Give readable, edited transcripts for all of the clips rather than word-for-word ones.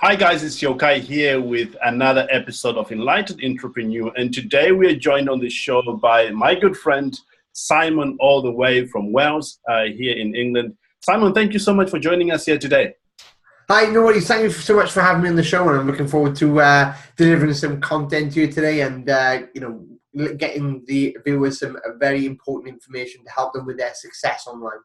Hi guys, it's Yeukai here with another episode of Enlightened Entrepreneur, and today we are joined on the show by my good friend Simon, all the way from Wales here in England. Simon, thank you so much for joining us here today. Hi, no worries. Thank you so much for having me on the show, and I'm looking forward to delivering some content to you today, and getting the viewers some very important information to help them with their success online.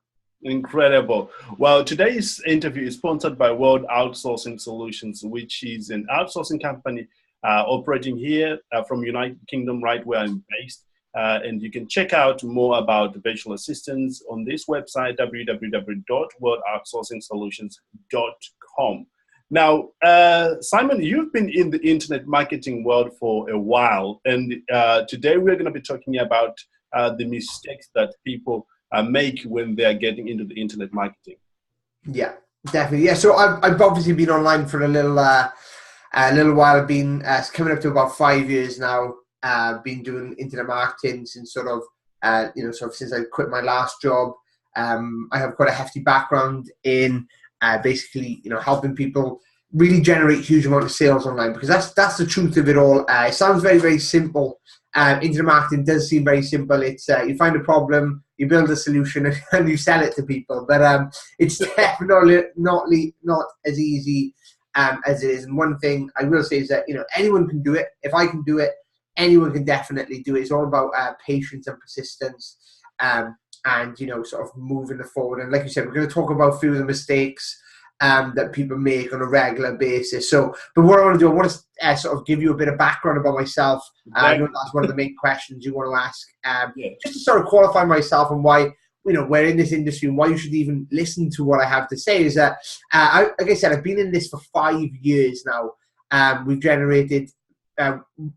Incredible. Well, today's interview is sponsored by World Outsourcing Solutions, which is an outsourcing company operating here from United Kingdom, right where I'm based. And you can check out more about virtual assistants on this website, www.worldoutsourcingsolutions.com. Now, Simon, you've been in the internet marketing world for a while, and today we're going to be talking about the mistakes that people make when they're getting into the internet marketing. Yeah, definitely. Yeah, so I've obviously been online for a little while. I've been coming up to about 5 years now. Been doing internet marketing since since I quit my last job. I have quite a hefty background in basically helping people really generate huge amount of sales online, because that's the truth of it all. It sounds very, very simple. Internet marketing does seem very simple. It's you find a problem, you build a solution, and you sell it to people. But it's definitely not as easy as it is. And one thing I will say is that anyone can do it. If I can do it, anyone can definitely do it. It's all about patience and persistence, and sort of moving it forward. And like you said, we're going to talk about a few of the mistakes that people make on a regular basis. But what I want to do, I want to sort of give you a bit of background about myself. I know that's one of the main questions you want to ask. Just to sort of qualify myself and why we're in this industry and why you should even listen to what I have to say is that, like I said, I've been in this for 5 years now. We've generated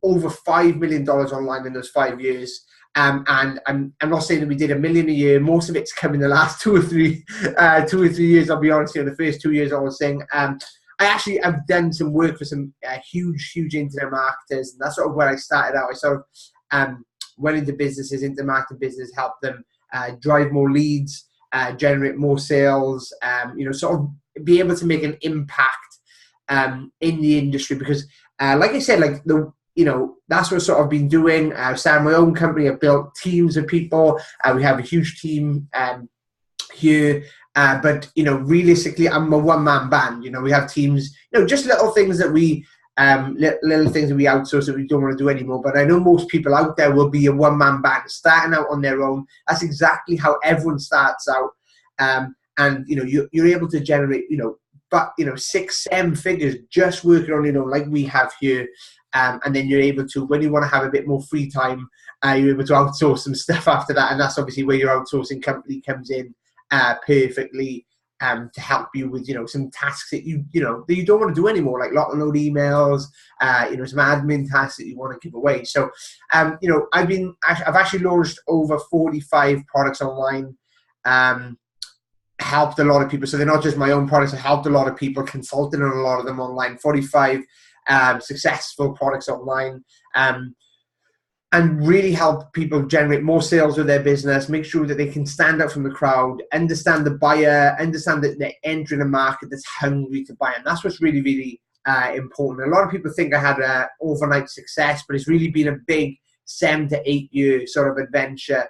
over $5 million online in those 5 years. And I'm not saying that we did $1 million a year. Most of it's come in the last 2 or 3 years. I'll be honest, the first 2 years I was saying. I actually have done some work for some huge internet marketers, and that's sort of where I started out. I sort of went into businesses, into marketing business, helped them drive more leads, generate more sales, sort of be able to make an impact in the industry, because like I said, that's what I've sort of been doing. I've started my own company. I've built teams of people. We have a huge team here. But realistically, I'm a one-man band. We have teams, just little things that we outsource that we don't want to do anymore. But I know most people out there will be a one-man band starting out on their own. That's exactly how everyone starts out. And you're able to generate, 6-7 figures just working on like we have here. And then you're able to, when you want to have a bit more free time, you're able to outsource some stuff after that. And that's obviously where your outsourcing company comes in perfectly to help you with, some tasks that you don't want to do anymore, like lot and load emails, some admin tasks that you want to give away. So, I've actually launched over 45 products online, helped a lot of people. So they're not just my own products. I helped a lot of people, consulted on a lot of them online, 45 successful products online, and really help people generate more sales with their business, make sure that they can stand out from the crowd, understand the buyer, understand that they're entering a market that's hungry to buy. And that's what's really, really important. A lot of people think I had an overnight success, but it's really been a big 7 to 8 year sort of adventure.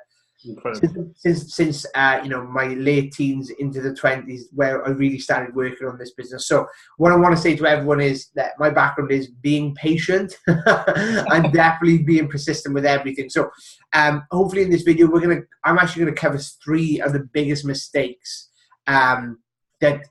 Since my late teens into the 20s, where I really started working on this business. So what I want to say to everyone is that my background is being patient and definitely being persistent with everything. So hopefully in this video, I'm actually going to cover 3 of the biggest mistakes that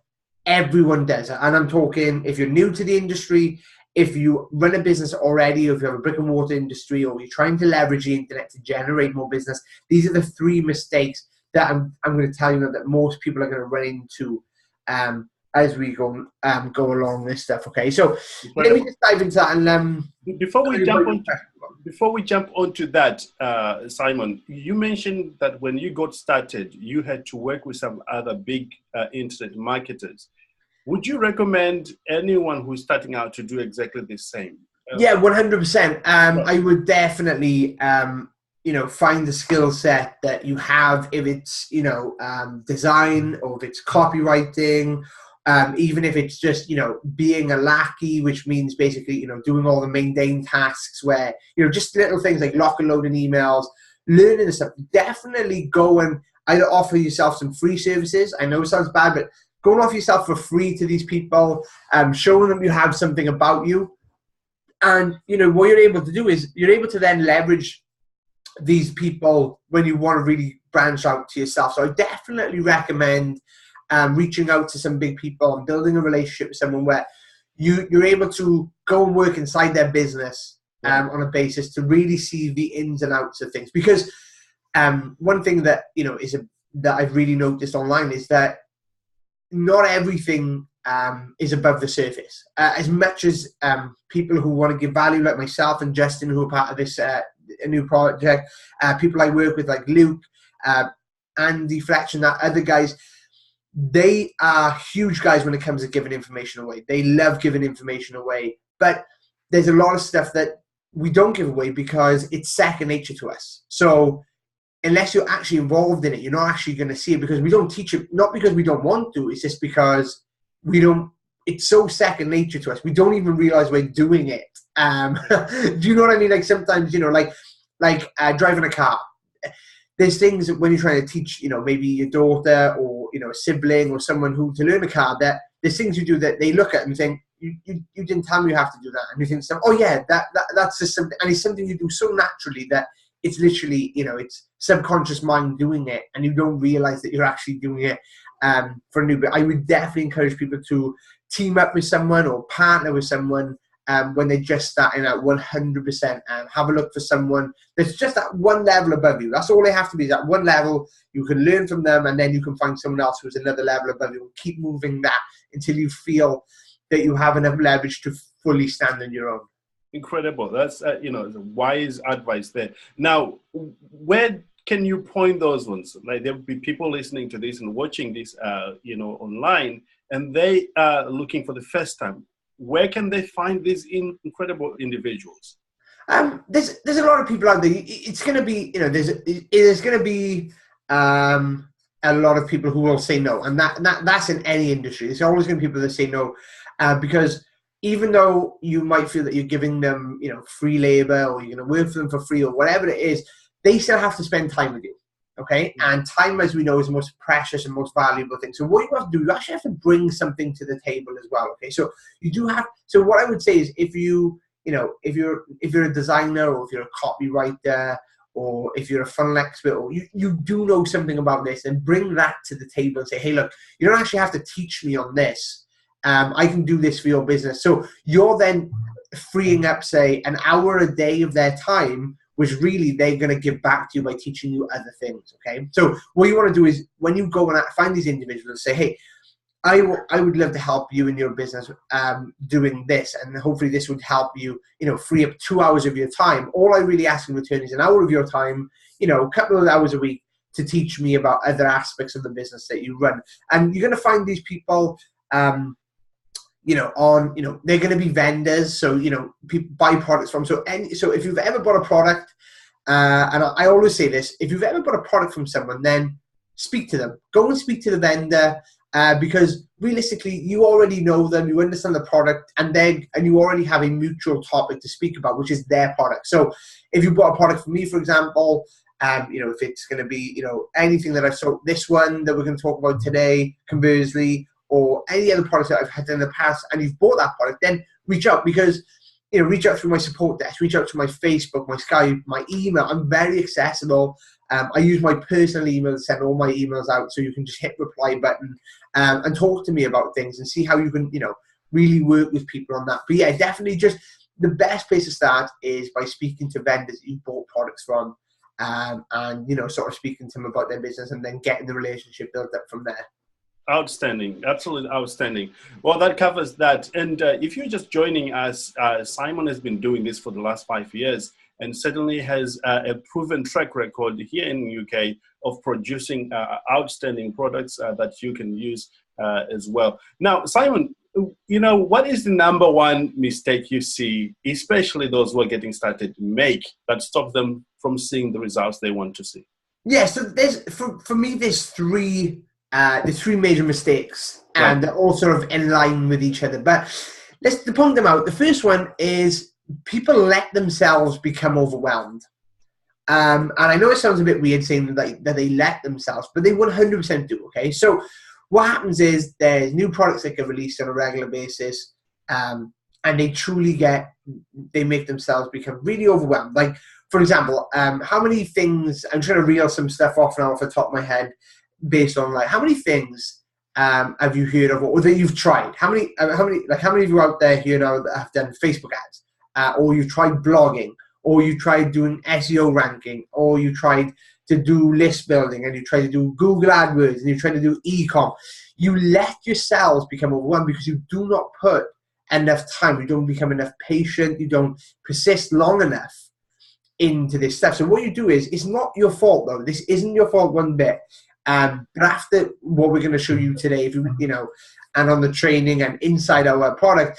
everyone does. And I'm talking, if you're new to the industry, if you run a business already, or if you have a brick and mortar industry, or you're trying to leverage the internet to generate more business, these are the 3 mistakes that I'm going to tell you that most people are going to run into as we go along this stuff. Okay, so let me just dive into that. And before we jump onto that, Simon, you mentioned that when you got started, you had to work with some other big internet marketers. Would you recommend anyone who's starting out to do exactly the same? Yeah, 100%. I would definitely, find the skill set that you have, if it's, design, or if it's copywriting, even if it's just, being a lackey, which means basically, doing all the mundane tasks where, just little things like lock and loading emails, learning this stuff. Definitely go and either offer yourself some free services. I know it sounds bad, but go and offer yourself for free to these people, showing them you have something about you. And, what you're able to do is you're able to then leverage these people when you want to really branch out to yourself. So I definitely recommend reaching out to some big people and building a relationship with someone where you're able to go and work inside their business on a basis to really see the ins and outs of things. Because one thing that, that I've really noticed online is that not everything is above the surface. As much as people who want to give value, like myself and Justin, who are part of this a new project, people I work with like Luke, Andy Fletcher, and that other guys, they are huge guys when it comes to giving information away. They love giving information away. But there's a lot of stuff that we don't give away because it's second nature to us. So unless you're actually involved in it, you're not actually going to see it, because we don't teach it, not because we don't want to, it's just because it's so second nature to us. We don't even realize we're doing it. Do you know what I mean? Like sometimes, like driving a car. There's things that when you're trying to teach, maybe your daughter or, a sibling or someone who to learn a car, that there's things you do that they look at and think, you didn't tell me you have to do that. And you think, oh yeah, that's just something, and it's something you do so naturally that it's literally, it's subconscious mind doing it, and you don't realize that you're actually doing it for a new bit. I would definitely encourage people to team up with someone or partner with someone when they're just starting out 100%, and have a look for someone that's just at one level above you. That's all they have to be, is at one level. You can learn from them, and then you can find someone else who's another level above you, and keep moving that until you feel that you have enough leverage to fully stand on your own. Incredible. That's, wise advice there. Now, where can you point those ones? Like, there'll be people listening to this and watching this, online, and they are looking for the first time. Where can they find these incredible individuals? There's a lot of people out there. It's going to be, there's going to be a lot of people who will say no, and that's in any industry. There's always going to be people that say no, because even though you might feel that you're giving them, free labor, or you're going to work for them for free, or whatever it is, they still have to spend time with you. Okay, and time, as we know, is the most precious and most valuable thing. So what you have to do, you actually have to bring something to the table as well. Okay, so you do have. So what I would say is, if you're a designer, or if you're a copywriter, or if you're a funnel expert, or you do know something about this, then bring that to the table and say, hey, look, you don't actually have to teach me on this. I can do this for your business. So you're then freeing up, say, an hour a day of their time, which really they're going to give back to you by teaching you other things, okay? So what you want to do is, when you go and find these individuals and say, hey, I would love to help you in your business doing this, and hopefully this would help you, free up 2 hours of your time. All I really ask in return is an hour of your time, a couple of hours a week, to teach me about other aspects of the business that you run. And you're going to find these people, they're going to be vendors. So, people buy products from. So if you've ever bought a product, and I always say this, if you've ever bought a product from someone, then speak to them. Go and speak to the vendor, because realistically, you already know them, you understand the product, and you already have a mutual topic to speak about, which is their product. So if you bought a product from me, for example, if it's going to be, anything that I've sold, this one that we're going to talk about today, Converzly, or any other products that I've had in the past, and you've bought that product, then reach out, because, reach out through my support desk, reach out to my Facebook, my Skype, my email. I'm very accessible. I use my personal email to send all my emails out, so you can just hit reply button and talk to me about things and see how you can, really work with people on that. But yeah, definitely just the best place to start is by speaking to vendors that you bought products from, and, sort of speaking to them about their business, and then getting the relationship built up from there. Outstanding. Absolutely outstanding. Well, that covers that. And if you're just joining us, Simon has been doing this for the last 5 years, and certainly has a proven track record here in the UK of producing outstanding products that you can use as well. Now, Simon, what is the number one mistake you see, especially those who are getting started, make that stop them from seeing the results they want to see? Yeah, so for me, there's three the three major mistakes, Right. and they're all sort of in line with each other. But let's point them out. The first one is people let themselves become overwhelmed. And I know it sounds a bit weird saying that they let themselves, but they 100% do, okay? So what happens is there's new products that get released on a regular basis, and they make themselves become really overwhelmed. Like, for example, how many things, I'm trying to reel some stuff off now off the top of my head based on like, how many things have you heard of or that you've tried? How many of you out there here now that have done Facebook ads, or you've tried blogging, or you tried doing SEO ranking, or you tried to do list building, and you tried to do Google AdWords, and you tried to do e-com? You let yourselves become overwhelmed because you do not put enough time. You don't become enough patient. You don't persist long enough into this stuff. So what you do is, it's not your fault though. This isn't your fault one bit. But after what we're going to show you today, if you know, and on the training and inside our product,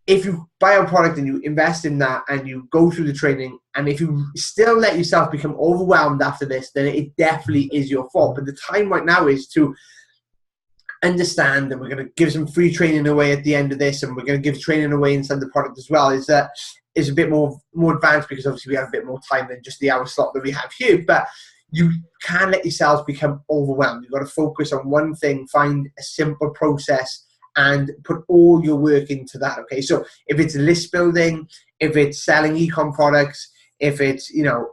if you buy a product and you invest in that and you go through the training, and if you still let yourself become overwhelmed after this, then it definitely is your fault. But the time right now is to understand, and we're going to give some free training away at the end of this, and we're going to give training away inside the product as well, is that is a bit more advanced, because obviously we have a bit more time than just the hour slot that we have here. But you can't let yourselves become overwhelmed. You've got to focus on one thing, find a simple process, and put all your work into that, okay? So if it's list building, if it's selling e-com products, if it's, you know,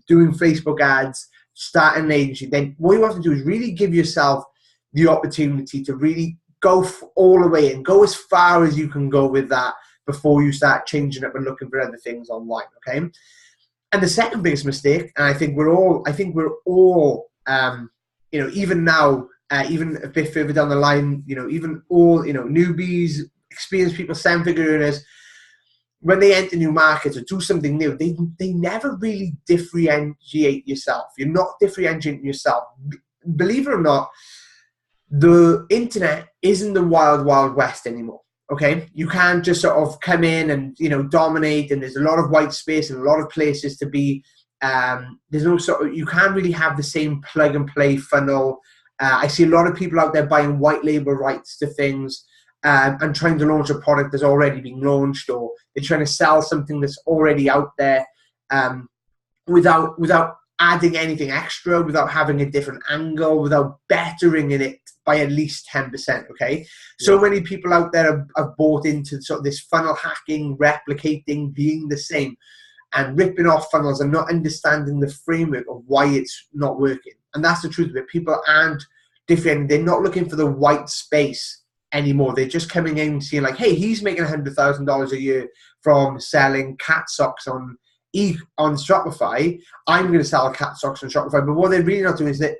doing Facebook ads, starting an agency, then what you have to do is really give yourself the opportunity to really go all the way and go as far as you can go with that before you start changing up and looking for other things online, okay? And the second biggest mistake, and I think we're all, you know, even now, even a bit further down the line, you know, even all, you know, newbies, experienced people, seven-figure earners, when they enter new markets or do something new, they never really differentiate yourself. You're not differentiating yourself. Believe it or not, the internet isn't the wild, wild west anymore. Okay, you can't just sort of come in and, you know, dominate, and there's a lot of white space and a lot of places to be. There's no sort of, you can't really have the same plug and play funnel. I see a lot of people out there buying white label rights to things, and trying to launch a product that's already been launched, or they're trying to sell something that's already out there, without adding anything extra, without having a different angle, without bettering in it by at least 10%, okay? So many people out there have bought into sort of this funnel hacking, replicating, being the same, and ripping off funnels and not understanding the framework of why it's not working. And that's the truth of it. People aren't different. They're not looking for the white space anymore. They're just coming in and seeing like, hey, he's making $100,000 a year from selling cat socks on Shopify. I'm going to sell cat socks on Shopify. But what they're really not doing is that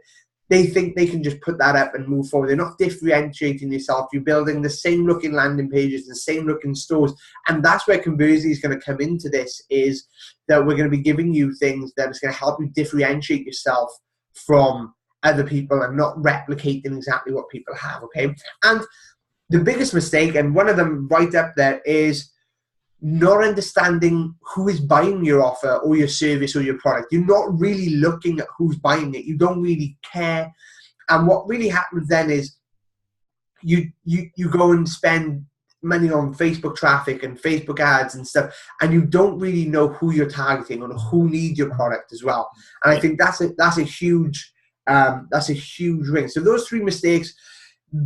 they think they can just put that up and move forward. They're not differentiating yourself. You're building the same looking landing pages, the same looking stores. And that's where Converzly is going to come into this, is that we're going to be giving you things that is going to help you differentiate yourself from other people and not replicating exactly what people have, okay? And the biggest mistake, and one of them right up there, is not understanding who is buying your offer or your service or your product. You're not really looking at who's buying it. You don't really care. And what really happens then is you go and spend money on Facebook traffic and Facebook ads and stuff, and you don't really know who you're targeting or who needs your product as well. And I think that's a huge ring. So those three mistakes: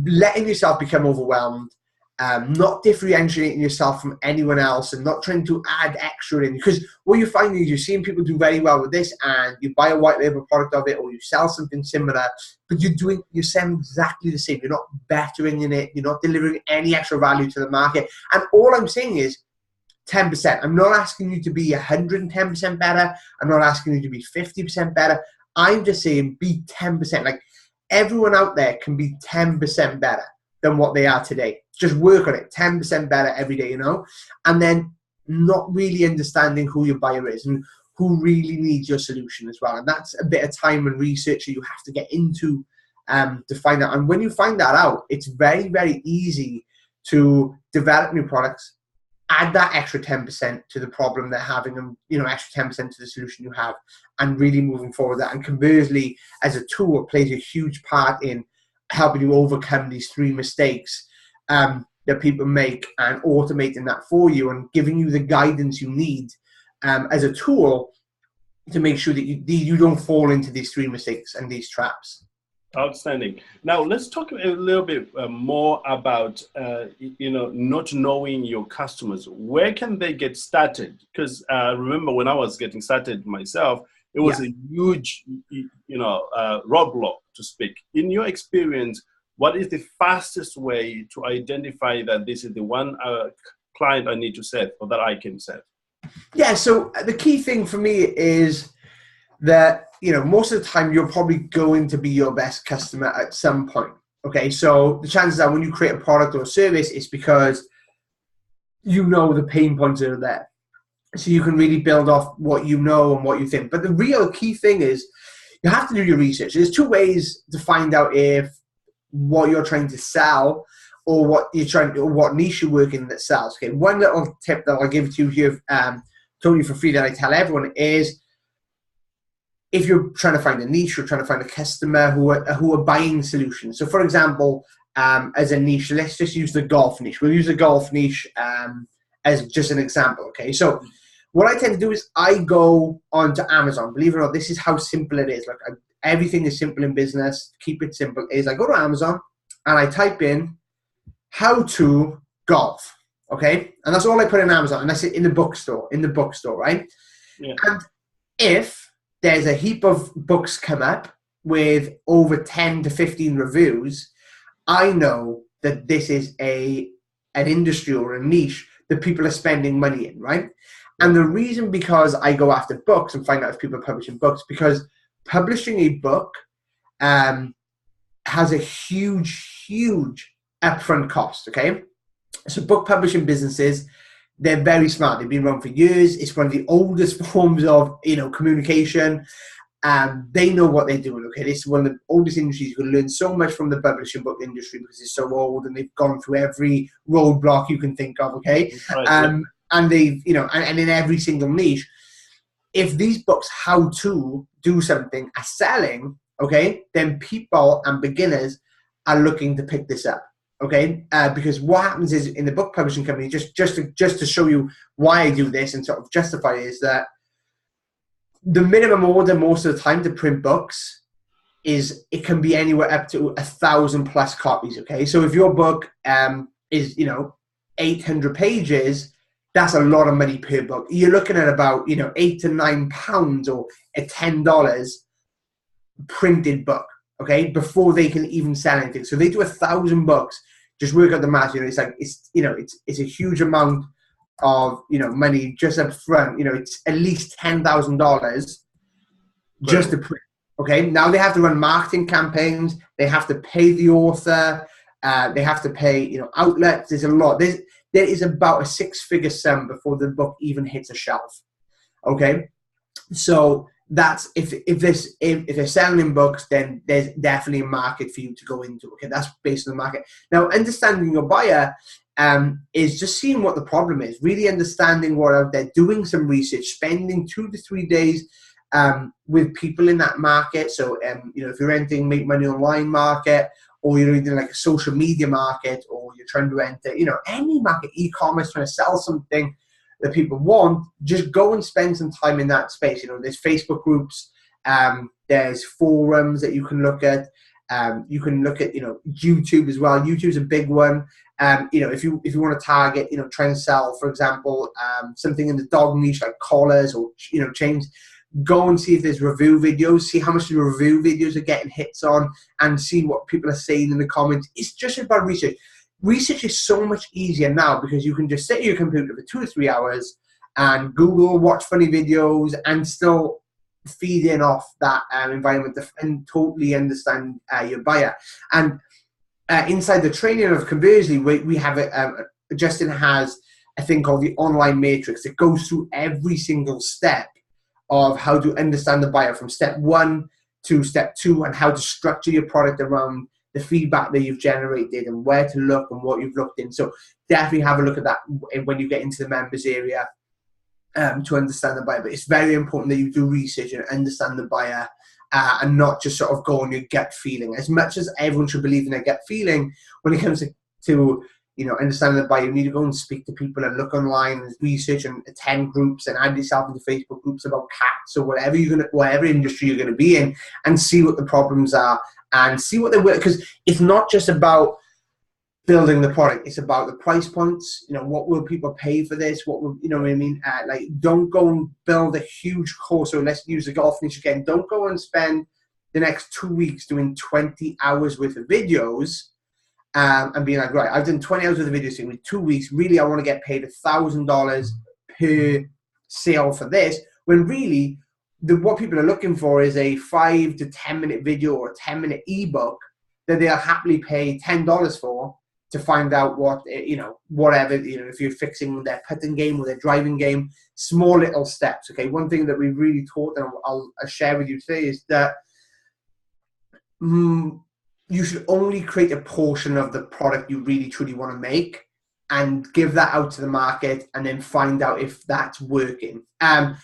letting yourself become overwhelmed, not differentiating yourself from anyone else, and not trying to add extra in. Because what you're finding is you're seeing people do very well with this, and you buy a white label product of it, or you sell something similar, but you're selling exactly the same. You're not bettering in it. You're not delivering any extra value to the market. And all I'm saying is 10%. I'm not asking you to be 110% better. I'm not asking you to be 50% better. I'm just saying be 10%. Like, everyone out there can be 10% better than what they are today. Just work on it, 10% better every day, you know? And then not really understanding who your buyer is and who really needs your solution as well. And that's a bit of time and research that you have to get into to find out. And when you find that out, it's very, very easy to develop new products, add that extra 10% to the problem they're having, and, you know, extra 10% to the solution you have, and really moving forward that. And Converzly as a tool plays a huge part in helping you overcome these 3 mistakes that people make, and automating that for you and giving you the guidance you need as a tool to make sure that you don't fall into these 3 mistakes and these traps. Outstanding. Now let's talk a little bit more about not knowing your customers. Where can they get started? Because remember, when I was getting started myself, it was a huge roadblock, to speak. In your experience, what is the fastest way to identify that this is the one client I need to serve, or that I can serve? Yeah. So the key thing for me is that, most of the time you're probably going to be your best customer at some point. Okay. So the chances are when you create a product or a service, it's because you know the pain points that are there. So you can really build off what you know and what you think. But the real key thing is you have to do your research. There's 2 ways to find out if what you're trying to sell or what niche you're working in that sells. Okay. One little tip that I'll give to you here, totally for free, that I tell everyone is, if you're trying to find a niche, you're trying to find a customer who are buying solutions. So for example, as a niche, let's just use the golf niche. We'll use the golf niche as just an example. Okay. So what I tend to do is I go onto Amazon. Believe it or not, this is how simple it is. Like, everything is simple in business. Keep it simple. Is I go to Amazon and I type in how to golf. Okay. And that's all I put in Amazon. And that's it in the bookstore, right? Yeah. And if there's a heap of books come up with over 10 to 15 reviews, I know that this is an industry or a niche that people are spending money in, right? And the reason, because I go after books and find out if people are publishing books, because publishing a book has a huge upfront cost, okay? So book publishing businesses, they're very smart. They've been around for years. It's one of the oldest forms of, communication. They know what they're doing, okay? This is one of the oldest industries. You can learn so much from the publishing book industry because it's so old and they've gone through every roadblock you can think of, okay? Right, And they've, and in every single niche, if these books, how to do something, are selling, okay, then people and beginners are looking to pick this up. Okay, because what happens is, in the book publishing company, just to show you why I do this and sort of justify it, is that the minimum order most of the time to print books is, it can be anywhere up to 1,000 plus copies. Okay, so if your book is 800 pages, that's a lot of money per book. You're looking at about £8 to £9 or a $10 printed book. Okay, before they can even sell anything. So they do 1,000 books. Just work out the math. It's like it's a huge amount of money just up front. It's at least $10,000 just to print. Okay, now they have to run marketing campaigns. They have to pay the author. They have to pay outlets. There's a lot. There is about a 6-figure sum before the book even hits a shelf. Okay, so that's if they're selling in books, then there's definitely a market for you to go into. Okay, that's based on the market. Now, understanding your buyer is just seeing what the problem is, really understanding what out there, doing some research, spending 2 to 3 days with people in that market. So if you're entering make money online market, or you're doing like a social media market, or you're trying to enter any market, e-commerce, trying to sell something that people want, just go and spend some time in that space. There's Facebook groups, there's forums that you can look at. You can look at YouTube as well. YouTube's a big one. If you want to target, try and sell, for example, something in the dog niche like collars or chains, go and see if there's review videos, see how much the review videos are getting hits on, and see what people are saying in the comments. It's just about research. Research is so much easier now because you can just sit at your computer for 2 to 3 hours and Google, watch funny videos, and still feed in off that environment and totally understand your buyer. And inside the training of Converzly, we have Justin has a thing called the online matrix. It goes through every single step of how to understand the buyer from step 1 to step 2, and how to structure your product around the feedback that you've generated and where to look and what you've looked in. So definitely have a look at that when you get into the members area to understand the buyer. But it's very important that you do research and understand the buyer and not just sort of go on your gut feeling. As much as everyone should believe in their gut feeling, when it comes to understanding the buyer, you need to go and speak to people and look online and research and attend groups and add yourself into Facebook groups about cats or whatever industry you're gonna be in, and see what the problems are and see what they work. Because it's not just about building the product, it's about the price points. What will people pay for this? What will, what I mean? Don't go and build a huge course. So let's use the golf niche again. Don't go and spend the next 2 weeks doing 20 hours worth of videos and being like, right, I've done 20 hours worth of videos in 2 weeks. Really, I want to get paid $1,000 per sale for this. When really, what people are looking for is a 5 to 10 minute video or a 10-minute ebook that they'll happily pay $10 for, to find out what, whatever, if you're fixing their putting game or their driving game, small little steps. Okay, one thing that we really taught, and I'll share with you today, is that you should only create a portion of the product you really truly want to make, and give that out to the market, and then find out if that's working. A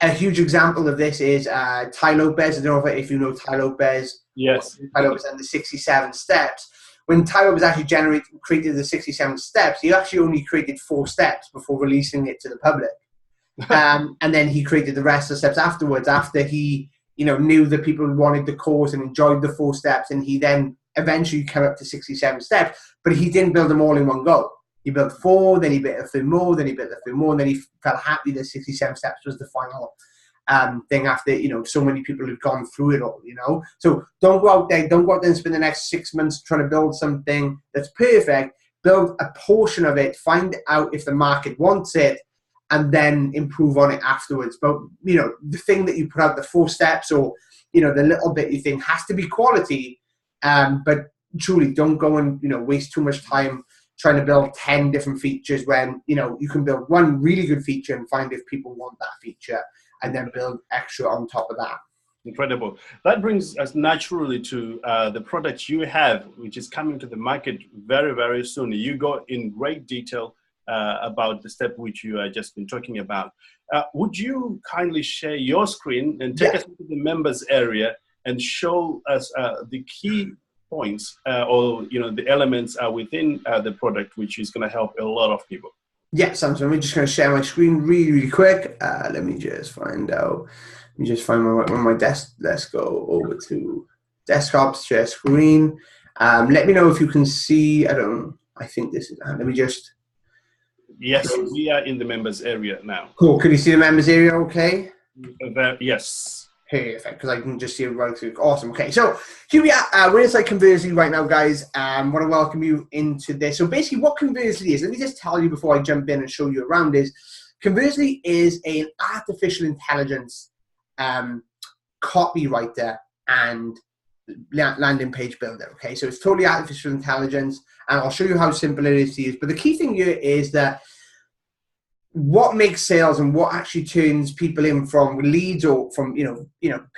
huge example of this is Ty Lopez. I don't know if you know Ty Lopez. Yes. Ty Lopez and the 67 steps. When Tyler was actually created the 67 steps, he actually only created 4 steps before releasing it to the public. And then he created the rest of the steps afterwards, after he, knew that people wanted the course and enjoyed the 4 steps. And he then eventually came up to 67 steps, but he didn't build them all in one go. He built 4, then he built a few more, then he built a few more, and then he felt happy that 67 steps was the final thing, after so many people have gone through it all. So don't go out there and spend the next 6 months trying to build something that's perfect. Build a portion of it, find out if the market wants it, and then improve on it afterwards. But the thing that you put out, the 4 steps, or the little bit you think, has to be quality. But truly, don't go and waste too much time trying to build 10 different features when you can build one really good feature and find if people want that feature, and then build extra on top of that. Incredible. That brings us naturally to the product you have, which is coming to the market very, very soon. You go in great detail about the step which you have just been talking about. Would you kindly share your screen and take us into the members area and show us the key points or the elements within the product, which is going to help a lot of people? Yes, I'm just going to share my screen really, really quick. Let me just find out. Let me just find my desk. Let's go over to desktops, share screen. Let me know if you can see. I think this is. Let me just. Yes, we are in the members area now. Cool. Can you see the members area? Okay. Yes. Perfect, because I can just see it right through. Awesome. Okay, so here we are. We're inside Converzly right now, guys. I want to welcome you into this. So basically what Converzly is, let me just tell you before I jump in and show you around, is Converzly is an artificial intelligence copywriter and landing page builder. Okay, so it's totally artificial intelligence, and I'll show you how simple it is to use. But the key thing here is that what makes sales and what actually turns people in from leads or from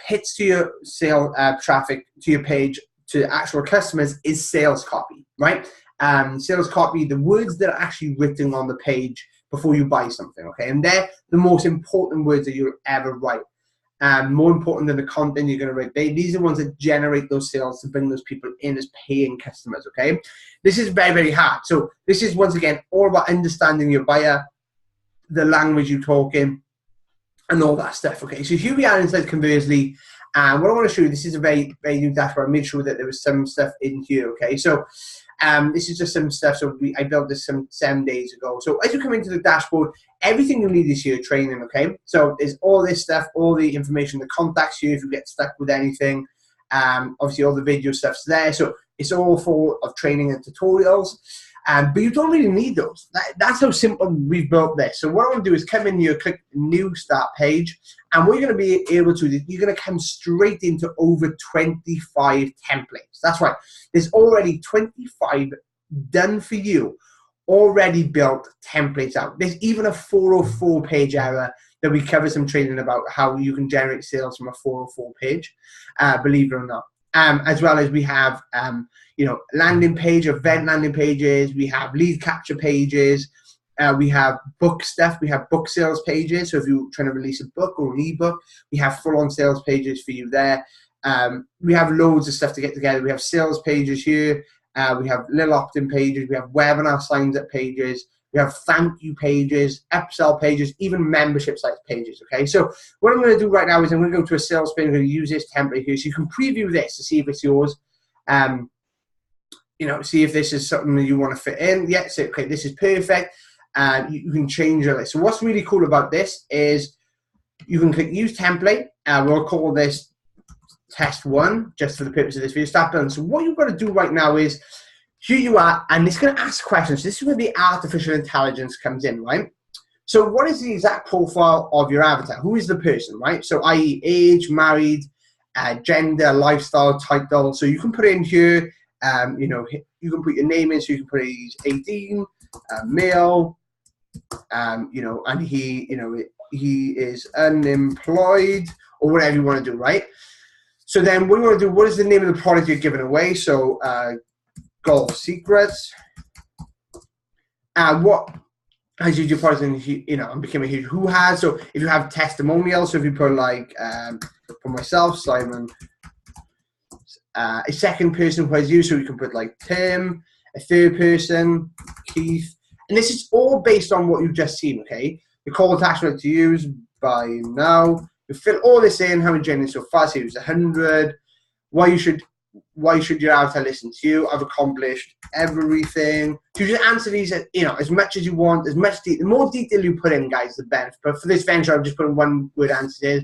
hits to your sale traffic to your page to actual customers is sales copy, right? Sales copy, the words that are actually written on the page before you buy something, okay? And they're the most important words that you'll ever write. More important than the content you're going to write. These are the ones that generate those sales to bring those people in as paying customers, okay? This is very, very hard. So this is, once again, all about understanding your buyer, the language you talk in, and all that stuff. Okay, so here we are inside Converzly, and what I want to show you, this is a very, very new dashboard. I made sure that there was some stuff in here. Okay, so this is just some stuff. So I built this some 7 days ago. So as you come into the dashboard, everything you need is here training. Okay, so there's all this stuff, all the information, the contacts here if you get stuck with anything. Obviously all the video stuff's there. So it's all full of training and tutorials. But you don't really need those. That's how simple we've built this. So what I want to do is come in here, click New Start Page, and what you're going to be able to do, you're going to come straight into over 25 templates. That's right. There's already 25 done for you, already built templates out. There's even a 404 page error that we cover some training about how you can generate sales from a 404 page, believe it or not. As well as we have, landing page, event landing pages. We have lead capture pages. We have book stuff. We have book sales pages. So if you're trying to release a book or an ebook, we have full-on sales pages for you there. We have loads of stuff to get together. We have sales pages here. We have little opt-in pages. We have webinar signs-up pages. We have thank you pages, upsell pages, even membership site pages, okay? So what I'm going to do right now is I'm going to go to a sales page. I'm going to use this template here. So you can preview this to see if it's yours. You know, see if this is something that you want to fit in. Yeah, so, okay, this is perfect. And you can change your list. So what's really cool about this is you can click use template. We'll call this test 1 just for the purpose of this video. Start building. So what you've got to do right now is here you are, and it's going to ask questions. This is where the artificial intelligence comes in, right? So what is the exact profile of your avatar? Who is the person, right? So i.e. age, married, gender, lifestyle, title. So you can put in here, you know, you can put your name in. So you can put he's 18, male, you know, and he, you know, he is unemployed or whatever you want to do, right? So then what you want to do, what is the name of the product you're giving away? So Golf Secrets. What has used your product and, you know, and became a huge, who has? So if you have testimonials, so if you put like, for myself, Simon, a second person who has used, so you can put like Tim, a third person, Keith. And this is all based on what you've just seen, okay? The call to action to use by now. You fill all this in, how many genuine so far, so it was 100. Why should your avatar listen to you? I've accomplished everything. So you just answer these, you know, as much as you want, as much the more detail you put in, guys, the better. But for this venture, I've just put in one word answers.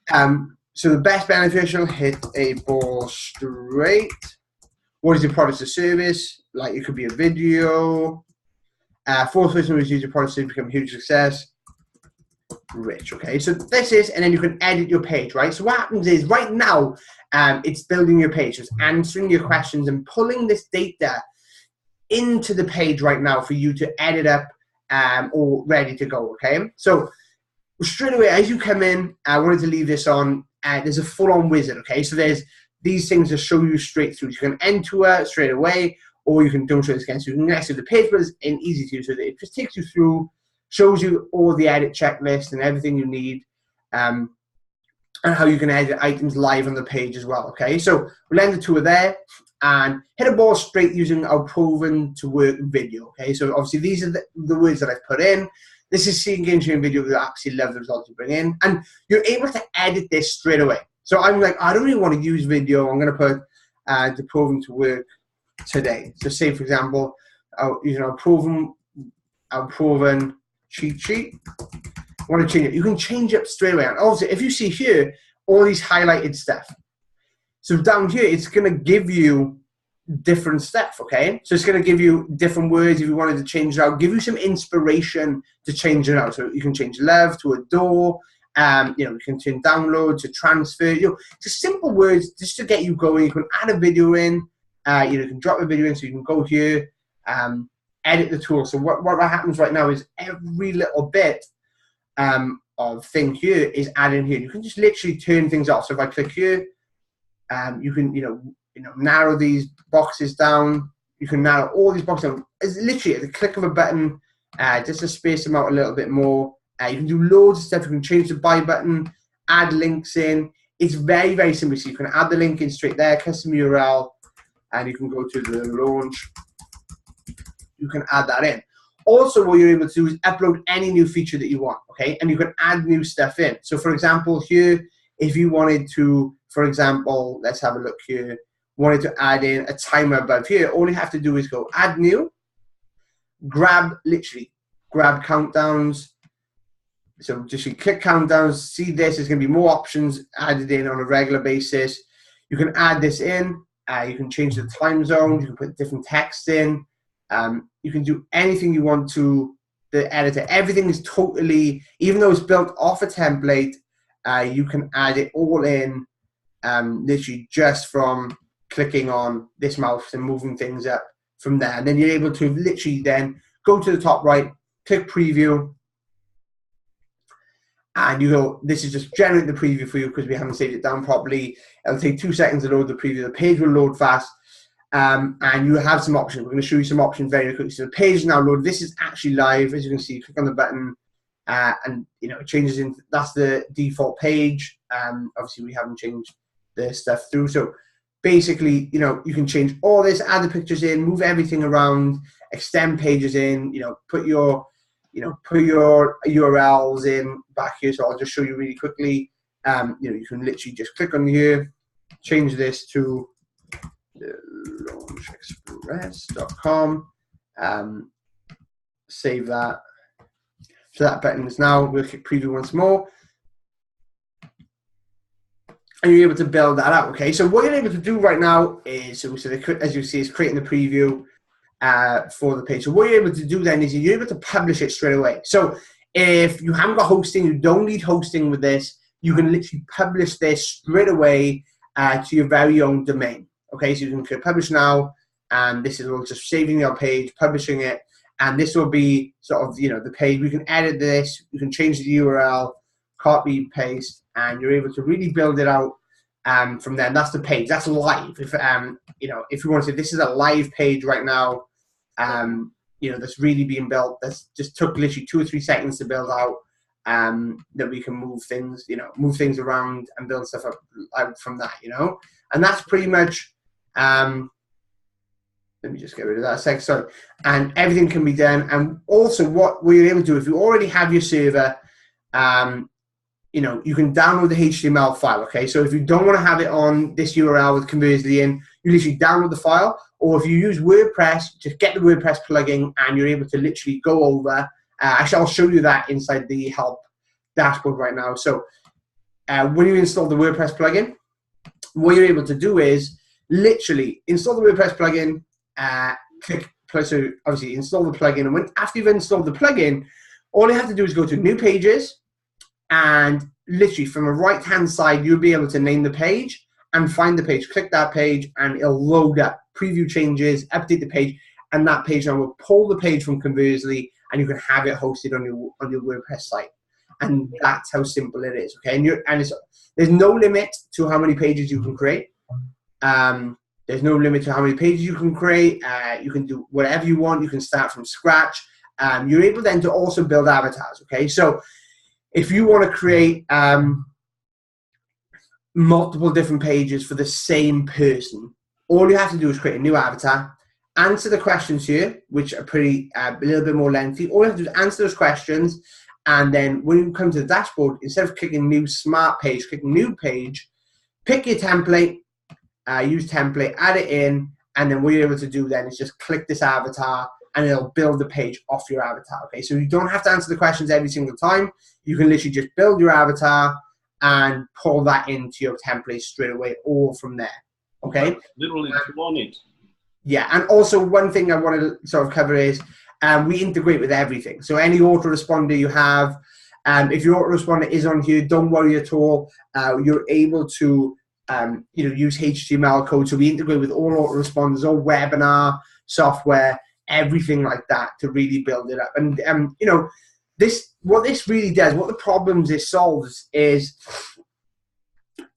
So the best beneficial, hit a ball straight. What is your product or service? Like it could be a video. Fourth person who's used your product to become a huge success. Rich, okay? So this is, and then you can edit your page, right? So what happens is right now, it's building your page, it's answering your questions and pulling this data into the page right now for you to edit up or ready to go, okay? So straight away, as you come in, I wanted to leave this on, there's a full-on wizard, okay? So there's these things that show you straight through. So you can enter straight away, or you can don't show this again. So you can exit the page, but it's easy to use. So it just takes you through, shows you all the edit checklist and everything you need, and how you can edit items live on the page as well, okay? So we'll end the tour there and hit a ball straight using our proven to work video, okay? So obviously these are the words that I've put in. This is seeing game sharing video. We absolutely love the results you bring in. And you're able to edit this straight away. So I'm like, I don't really want to use video. I'm going to put the proven to work today. So say, for example, using our proven cheat sheet. I want to change it. You can change it straight away. And also, if you see here, all these highlighted stuff. So down here, it's going to give you different stuff, okay? So it's going to give you different words if you wanted to change it out, give you some inspiration to change it out. So you can change love to adore, you know, you can turn download to transfer, you know, just simple words just to get you going. You can add a video in, you know, you can drop a video in, so you can go here, edit the tool. So what happens right now is every little bit of thing here is added here. You can just literally turn things off. So if I click here, you can, you know, narrow these boxes down. You can narrow all these boxes down. It's literally at the click of a button, just to space them out a little bit more. You can do loads of stuff. You can change the buy button, add links in. It's very, very simple. So you can add the link in straight there, custom URL, and you can go to the launch. You can add that in. Also, what you're able to do is upload any new feature that you want, okay? And you can add new stuff in. So for example, here, if you wanted to, for example, let's have a look here, wanted to add in a timer above here, all you have to do is go add new, literally grab countdowns. So just you click countdowns, see this, there's gonna be more options added in on a regular basis. You can add this in, you can change the time zone, you can put different text in, you can do anything you want to the editor. Everything is totally, even though it's built off a template, you can add it all in, literally just from clicking on this mouse and moving things up from there. And then you're able to literally then go to the top right, click preview, and you go, this is just generate the preview for you because we haven't saved it down properly. It'll take 2 seconds to load the preview. The page will load fast, and you have some options. We're going to show you some options very quickly. So the page is now loaded. This is actually live. As you can see, click on the button, and you know, it changes into, that's the default page. Obviously, we haven't changed the stuff through. So basically, you know, you can change all this, add the pictures in, move everything around, extend pages in, you know, put your URLs in back here. So I'll just show you really quickly. You know, you can literally just click on here, change this to launchexpress.com, save that. So that button is now, we'll click preview once more. And you're able to build that out, okay? So what you're able to do right now is, so as you see, is creating the preview for the page. So what you're able to do then is you're able to publish it straight away. So if you haven't got hosting, you don't need hosting with this, you can literally publish this straight away to your very own domain. Okay, so you can click publish now, and this is all just saving your page, publishing it, and this will be sort of, you know, the page. We can edit this, you can change the URL, copy, paste, and you're able to really build it out from there. And that's the page. That's live. If you know, if you want to say this is a live page right now, you know, that's really being built. That's just took literally 2 or 3 seconds to build out. That we can move things, you know, move things around and build stuff up out from that, you know. And that's pretty much. Let me just get rid of that a sec. Sorry. And everything can be done. And also, what we're able to do, if you already have your server, you know, you can download the HTML file. Okay, so if you don't want to have it on this URL with Converzly in, you literally download the file. Or if you use WordPress, just get the WordPress plugin, and you're able to literally go over. Actually, I'll show you that inside the help dashboard right now. So when you install the WordPress plugin, what you're able to do is literally install the WordPress plugin, click, so obviously install the plugin, and after you've installed the plugin, all you have to do is go to New Pages, and literally from the right-hand side, you'll be able to name the page and find the page. Click that page, and it'll load up, preview changes, update the page, and that page now will pull the page from Converzly, and you can have it hosted on your WordPress site. And that's how simple it is, okay? There's no limit to how many pages you can create. There's no limit to how many pages you can create. You can do whatever you want. You can start from scratch. You're able then to also build avatars, okay? So if you want to create multiple different pages for the same person, all you have to do is create a new avatar, answer the questions here, which are pretty a little bit more lengthy. All you have to do is answer those questions, and then when you come to the dashboard, instead of clicking New Smart Page, click New Page, pick your template, use template, add it in, and then what you're able to do then is just click this avatar, and it'll build the page off your avatar. Okay, so you don't have to answer the questions every single time. You can literally just build your avatar and pull that into your template straight away, all from there. Okay, literally on it. Yeah, and also one thing I want to sort of cover is we integrate with everything. So any autoresponder you have, if your autoresponder is on here, don't worry at all. You're able to you know, use HTML code. So we integrate with all autoresponders, all webinar software, everything like that to really build it up. And you know, what this really does, what the problems it solves is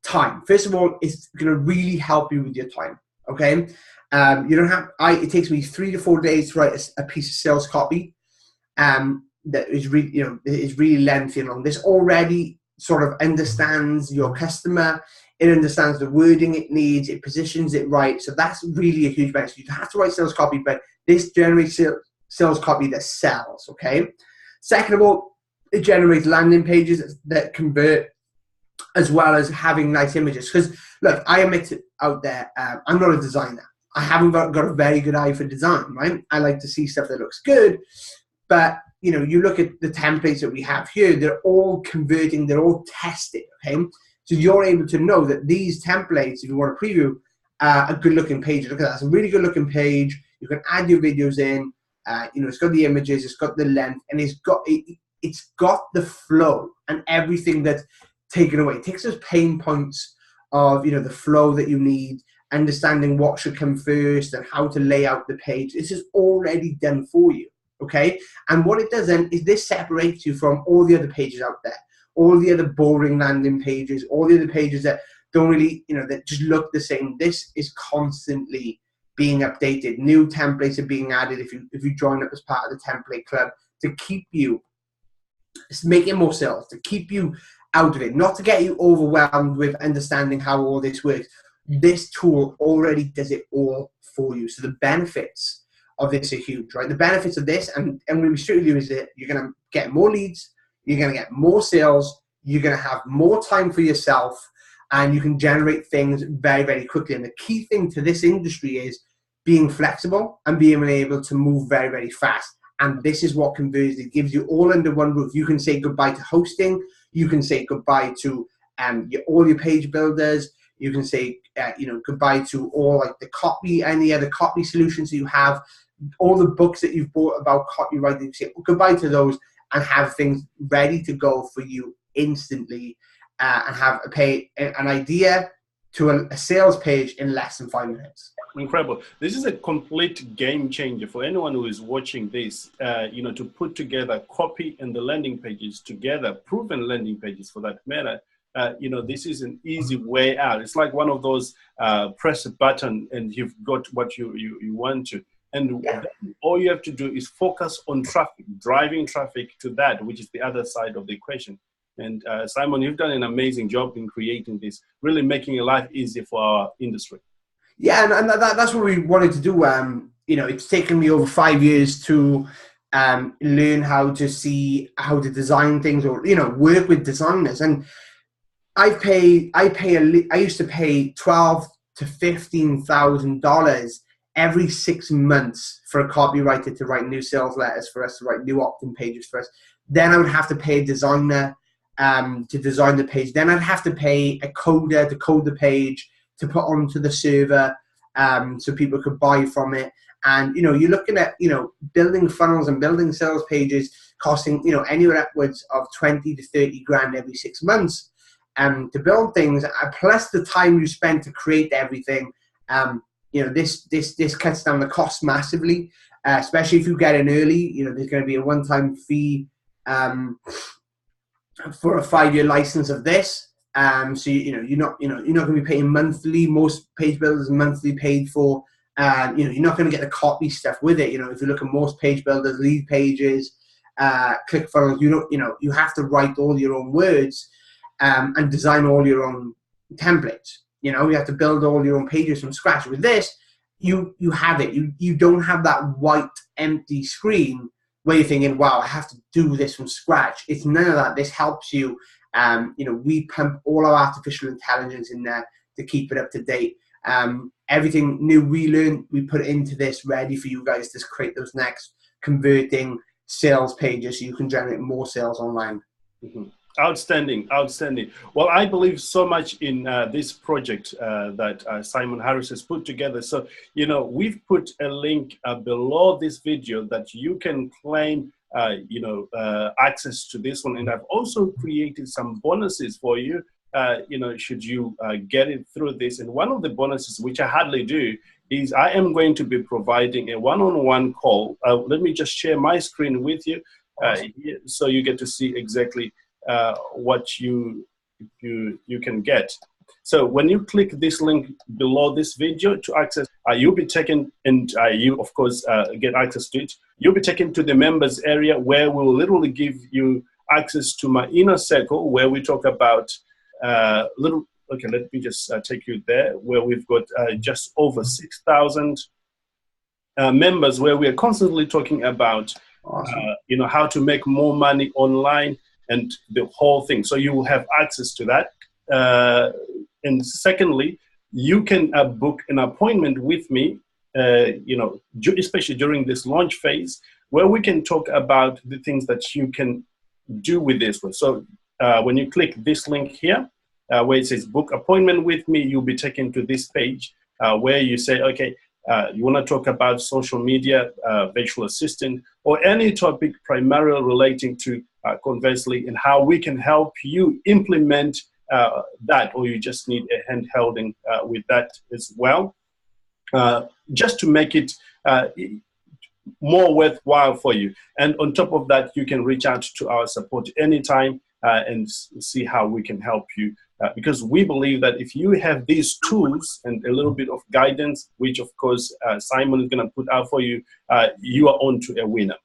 time. First of all, it's going to really help you with your time. Okay. You don't have. It takes me 3 to 4 days to write a piece of sales copy. That is really, you know, is really lengthy and long. This already sort of understands your customer. It understands the wording it needs. It positions it right. So that's really a huge benefit. You have to write sales copy, but this generates sales copy that sells. Okay. Second of all, it generates landing pages that convert, as well as having nice images. Because look, I admit it out there, I'm not a designer. I haven't got a very good eye for design, right? I like to see stuff that looks good, but you know, you look at the templates that we have here, they're all converting, they're all tested, okay? So you're able to know that these templates, if you want to preview, a good looking page. Look at that, it's a really good looking page. You can add your videos in, you know, it's got the images, it's got the length, and it's got the flow and everything that's taken away. It takes those pain points of, you know, the flow that you need, understanding what should come first and how to lay out the page. This is already done for you, okay? And what it does then is this separates you from all the other pages out there, all the other boring landing pages, all the other pages that don't really, you know, that just look the same. This is constantly being updated. New templates are being added if you join up as part of the template club to keep you making more sales, to keep you out of it, not to get you overwhelmed with understanding how all this works. This tool already does it all for you. So the benefits of this are huge, right? The benefits of this, and I'm going to be straight with you, is that you're going to get more leads, you're going to get more sales, you're going to have more time for yourself, and you can generate things very, very quickly. And the key thing to this industry is being flexible and being able to move very, very fast. And this is what Converzly gives you, all under one roof. You can say goodbye to hosting. You can say goodbye to all your page builders. You can say goodbye to all like the copy, any other copy solutions that you have, all the books that you've bought about copywriting. You say goodbye to those and have things ready to go for you instantly, and have an idea to a sales page in less than 5 minutes. Incredible. This is a complete game changer for anyone who is watching this, to put together copy and the landing pages together, proven landing pages for that matter. This is an easy way out. It's like one of those press a button and you've got what you want to. And all you have to do is focus on traffic, driving traffic to that, which is the other side of the equation. And Simon, you've done an amazing job in creating this, really making your life easier for our industry. Yeah, and that's what we wanted to do. It's taken me over 5 years to learn how to design things, or work with designers. And I used to pay $12,000 to $15,000 every 6 months for a copywriter to write new sales letters for us, to write new opt-in pages for us. Then I would have to pay a designer to design the page. Then I'd have to pay a coder to code the page, to put onto the server, so people could buy from it. And you're looking at building funnels and building sales pages costing anywhere upwards of 20 to 30 grand every 6 months to build things, plus the time you spend to create everything. This cuts down the cost massively, especially if you get in early. There's going to be a one-time fee for a 5-year license of this. So you're not going to be paying monthly. Most page builders are monthly paid for. You're not going to get the copy stuff with it. If you look at most page builders, lead pages, ClickFunnels, you have to write all your own words and design all your own templates. You have to build all your own pages from scratch. With this, you have it. You don't have that white empty screen where you're thinking, wow, I have to do this from scratch. It's none of that. This helps you. We pump all our artificial intelligence in there to keep it up to date. Everything new we learn, we put it into this, ready for you guys to create those next converting sales pages so you can generate more sales online. Mm-hmm. Outstanding. Well, I believe so much in this project that Simon Harries has put together. So, we've put a link below this video that you can claim access to this one. And I've also created some bonuses for you, should you get it through this. And one of the bonuses, which I hardly do, is I am going to be providing a one-on-one call. Let me just share my screen with you here, so you get to see exactly what you can get. So when you click this link below this video to access, you'll be taken, and you of course get access to it. You'll be taken to the members area, where we'll literally give you access to my inner circle, where we talk about okay, let me just take you there, where we've got just over 6,000 members, where we are constantly talking about awesome. How to make more money online and the whole thing. So you will have access to that. And secondly, you can book an appointment with me, especially during this launch phase, where we can talk about the things that you can do with this one. So when you click this link here, where it says book appointment with me, you'll be taken to this page where you say, okay, you want to talk about social media, virtual assistant, or any topic primarily relating to Converzly, and how we can help you implement that, or you just need a hand holding with that as well, just to make it more worthwhile for you. And on top of that, you can reach out to our support anytime and see how we can help you. Because we believe that if you have these tools and a little bit of guidance, which of course Simon is going to put out for you, you are on to a winner.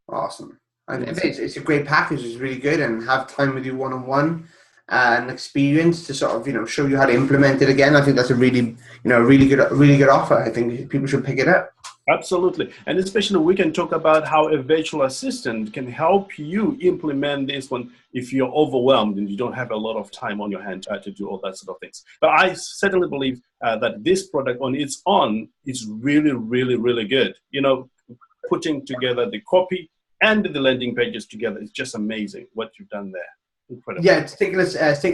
Awesome. And it's a great package. It's really good, and have time with you one-on-one and experience to sort of show you how to implement it again. I think that's a really really good offer. I think people should pick it up. Absolutely. And especially we can talk about how a virtual assistant can help you implement this one if you're overwhelmed and you don't have a lot of time on your hand to do all that sort of things. But I certainly believe that this product on its own is really, really, really good. Putting together the copy and the landing pages together is just amazing what you've done there. Incredible. Yeah, it's taken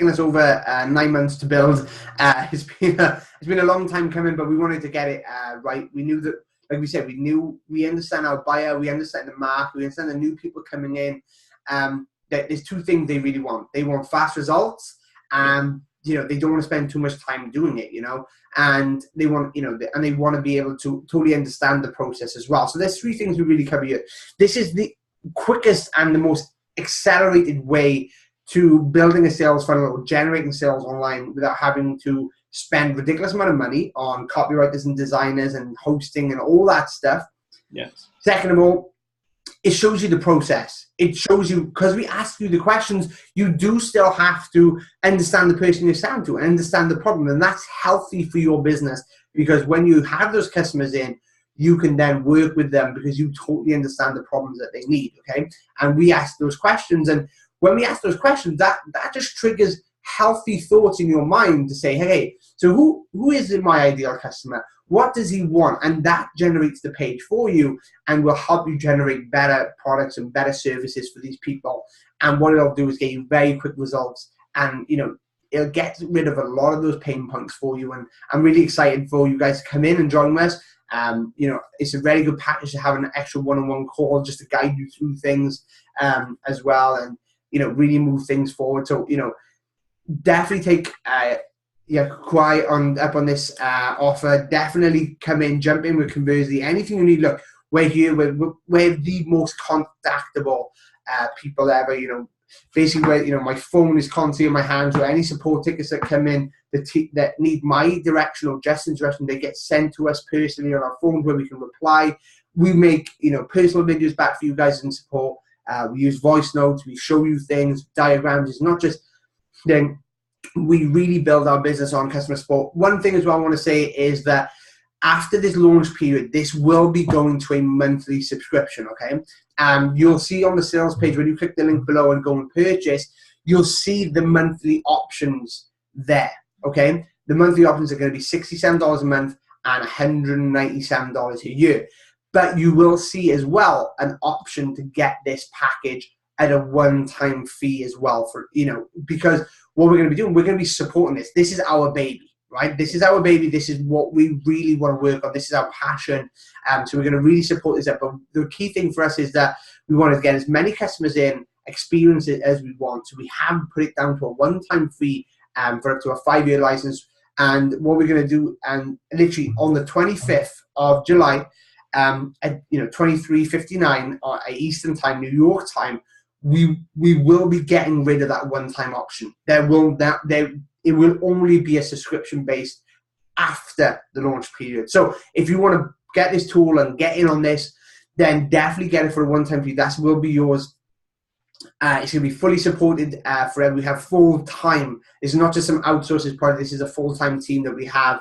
us over 9 months to build. It's been a long time coming, but we wanted to get it right. We knew that, like we said, we understand our buyer, we understand the market, we understand the new people coming in. That there's two things they really want. They want fast results, and they don't want to spend too much time doing it, and they want and they want to be able to totally understand the process as well. So there's three things we really cover here. This is the quickest and the most accelerated way to building a sales funnel or generating sales online without having to spend ridiculous amount of money on copywriters and designers and hosting and all that stuff. Yes. Second of all, it shows you the process. It shows you, because we ask you the questions, you do still have to understand the person you're selling to and understand the problem. And that's healthy for your business, because when you have those customers in, you can then work with them because you totally understand the problems that they need, okay? And we ask those questions, and when we ask those questions, that just triggers healthy thoughts in your mind to say, hey, so who is my ideal customer? What does he want? And that generates the page for you and will help you generate better products and better services for these people. And what it'll do is get you very quick results, and it'll get rid of a lot of those pain points for you. And I'm really excited for you guys to come in and join us. It's a very good package to have an extra one-on-one call just to guide you through things as well, and really move things forward. So definitely take quiet up on this offer. Definitely come in, jump in with Converzly. Anything you need, look, we're here. We're the most contactable people ever. Basically, where my phone is constantly in my hands. Or any support tickets that come in that need my direction or Justin's direction, they get sent to us personally on our phones where we can reply. We make personal videos back for you guys in support. We use voice notes. We show you things, diagrams. It's not just then. We really build our business on customer support. One thing as well I want to say is that after this launch period, this will be going to a monthly subscription, okay? You'll see on the sales page, when you click the link below and go and purchase, you'll see the monthly options there, okay? The monthly options are going to be $67 a month and $197 a year. But you will see as well an option to get this package at a one-time fee as well, for because what we're going to be doing, we're going to be supporting this. This is our baby, right? This is our baby. This is what we really want to work on. This is our passion. So we're going to really support this up. But the key thing for us is that we want to get as many customers in, experience it as we want. So we have put it down to a one-time fee for up to a 5-year license. And what we're going to do, and literally on the 25th of July, at 23:59 Eastern time, New York time, we will be getting rid of that one-time option. It will only be a subscription based after the launch period. So if you want to get this tool and get in on this, then definitely get it for a one-time fee. That will be yours. It's going to be fully supported forever. We have full-time. It's not just some outsourced product. This is a full-time team that we have.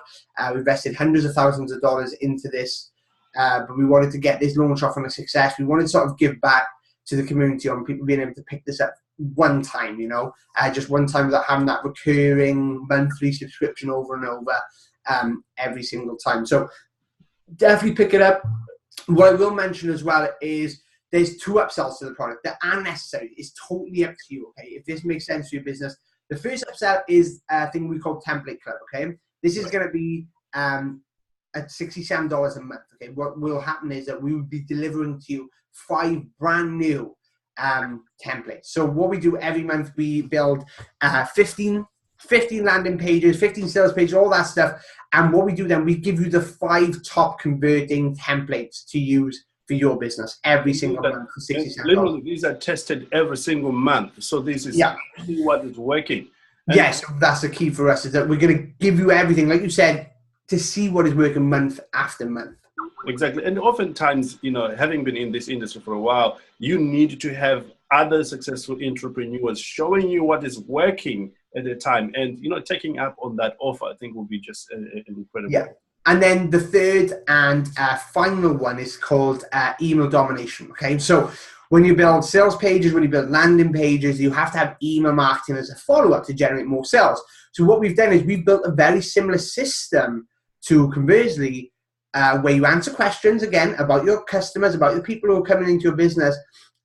We invested hundreds of thousands of dollars into this, but we wanted to get this launch off on a success. We wanted to sort of give back to the community on people being able to pick this up one time, just one time, without having that recurring monthly subscription over and over every single time. So definitely pick it up. What I will mention as well is there's 2 upsells to the product that are necessary. It's totally up to you, okay? If this makes sense for your business. The first upsell is a thing we call Template Club, okay? This is going to be at $67 a month, okay? What will happen is that we will be delivering to you 5 brand new templates. So what we do every month, we build 15 landing pages, 15 sales pages, all that stuff. And what we do then, we give you the 5 top converting templates to use for your business every single month for $67. Literally, these are tested every single month. So this is what is working. Yes, that's the key for us, is that we're going to give you everything, like you said, to see what is working month after month. Exactly. And oftentimes, having been in this industry for a while, you need to have other successful entrepreneurs showing you what is working at the time. And, taking up on that offer, I think will be just incredible. Yeah. And then the third and final one is called email domination. Okay. So when you build sales pages, when you build landing pages, you have to have email marketing as a follow-up to generate more sales. So what we've done is we've built a very similar system to Converzly, where you answer questions, again, about your customers, about the people who are coming into your business,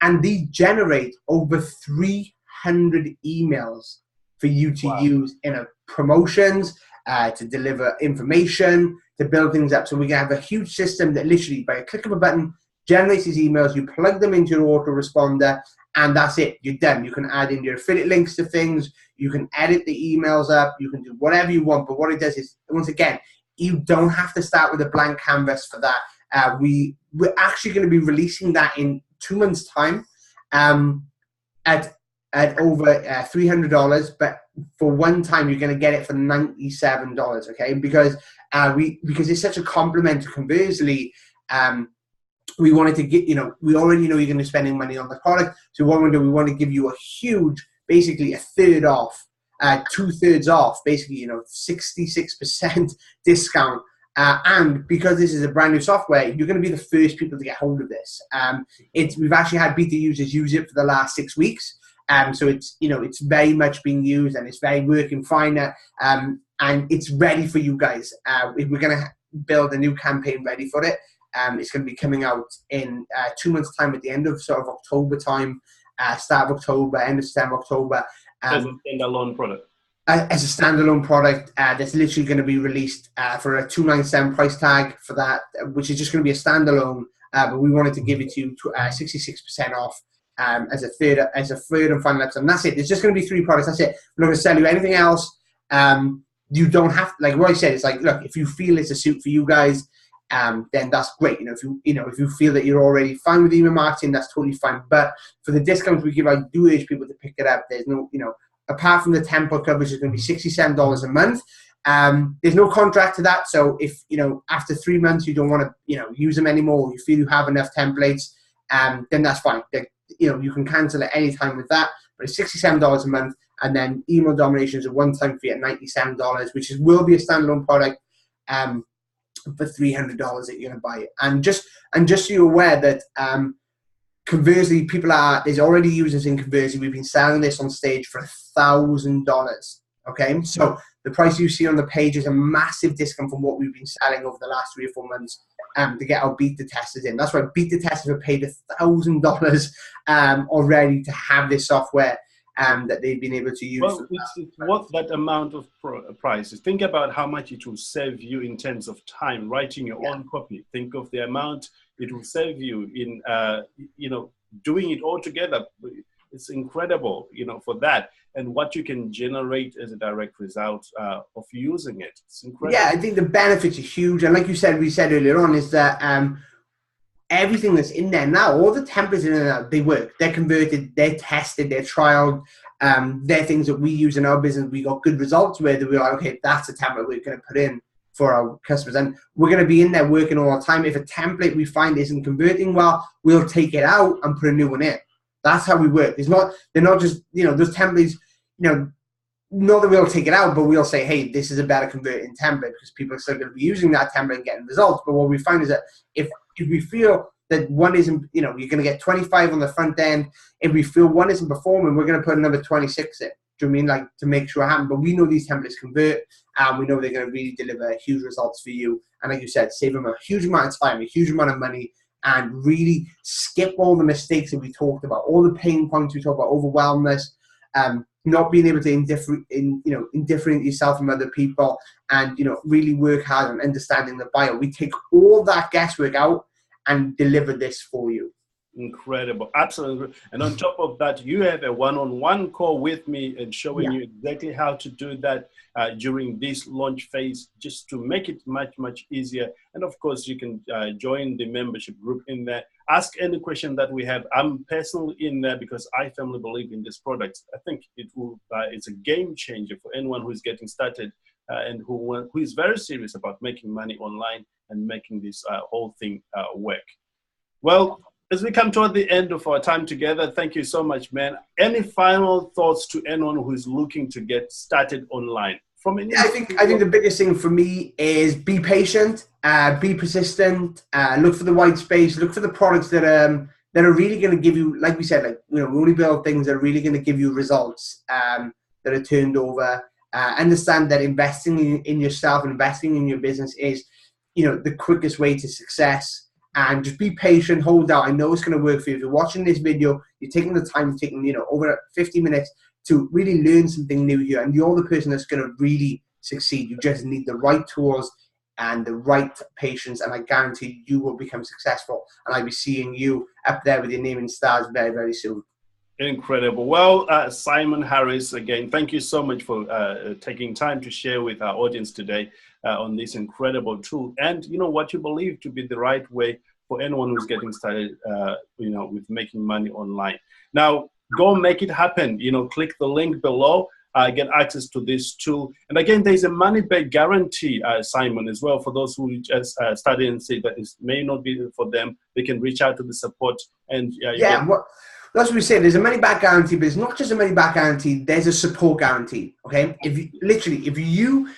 and these generate over 300 emails for you to use in promotions, to deliver information, to build things up. So we can have a huge system that literally, by a click of a button, generates these emails, you plug them into your autoresponder, and that's it. You're done. You can add in your affiliate links to things, you can edit the emails up, you can do whatever you want. But what it does is, once again, you don't have to start with a blank canvas for that. We're actually going to be releasing that in 2 months' time at over $300, but for one time you're going to get it for $97. Okay, because it's such a compliment to Converzly. We wanted to get, we already know you're going to be spending money on the product, so what we want to give you a huge, basically a third off, 2/3 off, basically 66% discount. And because this is a brand new software, you're going to be the first people to get hold of this. We've actually had beta users use it for the last 6 weeks. So it's very much being used, and it's very working fine. And it's ready for you guys. We're going to build a new campaign ready for it. It's going to be coming out in 2 months' time, at the end of sort of October time, start of October, end of September, October. As a standalone product. As a standalone product that's literally going to be released for a $297 price tag for that, which is just going to be a standalone. But we wanted to give it to you 66% off as a third and final episode. And that's it. There's just going to be 3 products. That's it. We're not going to sell you anything else. You don't have, like what I said, it's like, look, if you feel it's a suit for you guys, then that's great. If you feel that you're already fine with email marketing, that's totally fine. But for the discounts we give, I do urge people to pick it up. There's no, apart from the template coverage, it's going to be $67 a month. There's no contract to that. So if, after 3 months you don't want to, use them anymore, you feel you have enough templates, then that's fine. You can cancel at any time with that. But it's $67 a month. And then email domination is a one-time fee at $97, which will be a standalone product. For $300 that you're going to buy it. And just so you're aware that Converzly, there's already users in Converzly. We've been selling this on stage for $1,000. Okay, so the price you see on the page is a massive discount from what we've been selling over the last 3 or 4 months to get our beta testers in. That's why beta testers have paid $1,000 already to have this software that they've been able to use. Well, it's worth that amount of prices. Think about how much it will save you in terms of time writing your own copy. Think of the amount it will save you in, doing it all together. It's incredible, for that, and what you can generate as a direct result of using it. It's incredible. Yeah, I think the benefits are huge, and like you said, we said earlier on, is that everything that's in there now, all the templates in there now, they work. They're converted, they're tested, they're trialed. They're things that we use in our business. We got good results with. We're like, okay, that's a template we're going to put in for our customers. And we're going to be in there working all the time. If a template we find isn't converting well, we'll take it out and put a new one in. That's how we work. They're not just, those templates, not that we'll take it out, but we'll say, hey, this is a better converting template, because people are still going to be using that template and getting results. But what we find is that if we feel that one isn't, you're going to get 25 on the front end. If we feel one isn't performing, we're going to put another 26 in. Do you know what I mean? Like, to make sure it happens. But we know these templates convert, and we know they're going to really deliver huge results for you. And like you said, save them a huge amount of time, a huge amount of money, and really skip all the mistakes that we talked about, all the pain points we talked about, overwhelmness, not being able to indifferentiate yourself from other people, and really work hard on understanding the buyer. We take all that guesswork out and deliver this for you. Incredible, absolutely. And on top of that, you have a one-on-one call with me and showing you exactly how to do that during this launch phase, just to make it much easier. And of course, you can join the membership group in there. Ask any question that we have. I'm personally in there because I firmly believe in this product. I think it's a game changer for anyone who's getting started and who is very serious about making money online and making this whole thing work. Well, as we come toward the end of our time together, thank you so much, man. Any final thoughts to anyone who is looking to get started online? I think the biggest thing for me is be patient, be persistent, look for the white space, look for the products that are really going to give you, like we said, like, we only build things that are really going to give you results that are turned over. Understand that investing in yourself, investing in your business is, the quickest way to success. And just be patient, hold out. I know it's going to work for you. If you're watching this video, you're taking the time, over 50 minutes to really learn something new here. And you're the person that's going to really succeed. You just need the right tools and the right patience. And I guarantee you will become successful. And I'll be seeing you up there with your name in stars very, very soon. Incredible. Well, Simon Harries, again, thank you so much for taking time to share with our audience today on this incredible tool, and what you believe to be the right way for anyone who's getting started, with making money online. Now, go make it happen. Click the link below. Get access to this tool. And again, there's a money-back guarantee, Simon, as well, for those who just study and say that it may not be for them. They can reach out to the support and that's what we say. There's a money-back guarantee, but it's not just a money-back guarantee. There's a support guarantee. Okay, if you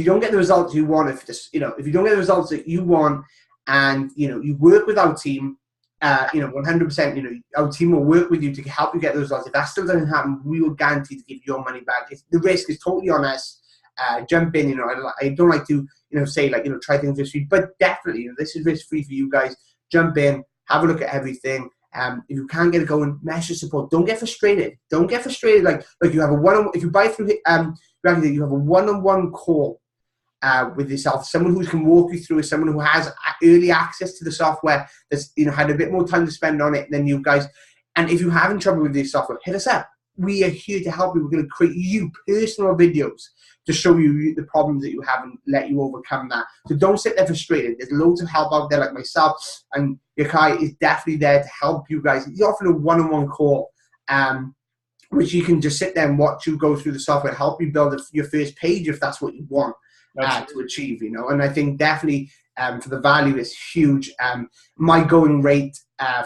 don't get the results you want, if you don't get the results that you want, and you work with our team, 100%, our team will work with you to help you get those results. If that still doesn't happen, we will guarantee to give your money back. The risk is totally on us. Jump in. I don't like to say try things risk free, but definitely this is risk free for you guys. Jump in, have a look at everything. If you can't get it going, message support. Don't get frustrated. Don't get frustrated. Like you have a one-on-one. If you buy through you have a one-on-one call with yourself. Someone who can walk you through it. Someone who has early access to the software. That's had a bit more time to spend on it than you guys. And if you're having trouble with this software, hit us up. We are here to help you. We're going to create you personal videos to show you the problems that you have and let you overcome that. So don't sit there frustrated. There's loads of help out there, like myself, and Yeukai is definitely there to help you guys. He's offering a one-on-one call, which you can just sit there and watch you go through the software, help you build your first page if that's what you want to achieve. And I think definitely for the value is huge. My going rate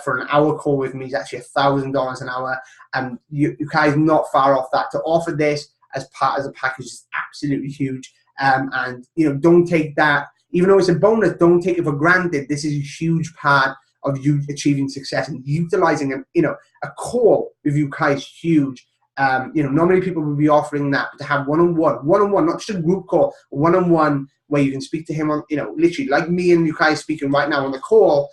for an hour call with me is actually $1,000 an hour, and Yeukai is not far off that. To offer this as part of the package is absolutely huge. And don't take that, even though it's a bonus, don't take it for granted. This is a huge part of you achieving success, and utilizing a call with Yeukai is huge. Not many people will be offering that, but to have one-on-one, not just a group call, one-on-one where you can speak to him on, literally like me and Yeukai speaking right now on the call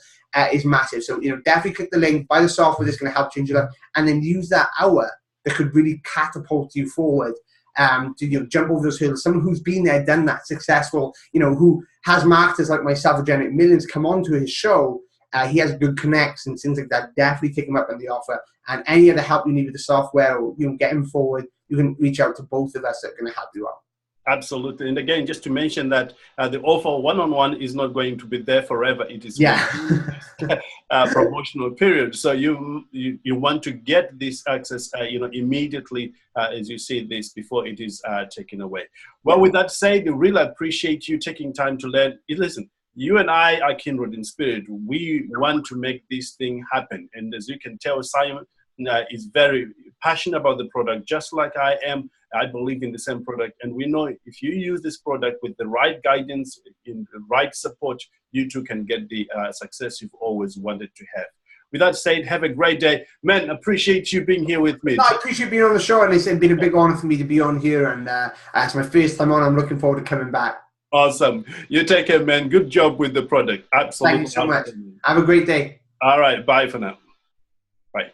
is massive. So, definitely click the link, buy the software that's going to help change your life, and then use that hour that could really catapult you forward. To jump over those hurdles. Someone who's been there, done that, successful, who has marketers like myself who generate millions come onto his show. He has good connects and things like that. Definitely take him up on the offer. And any other help you need with the software, or get him forward, you can reach out to both of us that are going to help you out. Absolutely. And again, just to mention that the offer one-on-one is not going to be there forever. It is promotional period. So you want to get this access, immediately as you see this before it is taken away. Well, with that said, we really appreciate you taking time to learn. Listen, you and I are kindred in spirit. We want to make this thing happen. And as you can tell, Simon is very passionate about the product, just like I am. I believe in the same product, and we know if you use this product with the right guidance, in the right support, you too can get the success you've always wanted to have. With that said, have a great day. Man, appreciate you being here with me. No, I appreciate being on the show, and it's been a big honor for me to be on here, and it's my first time on. I'm looking forward to coming back. Awesome. You take care, man. Good job with the product. Absolutely. Thank you so much. Have a great day. All right. Bye for now. Bye.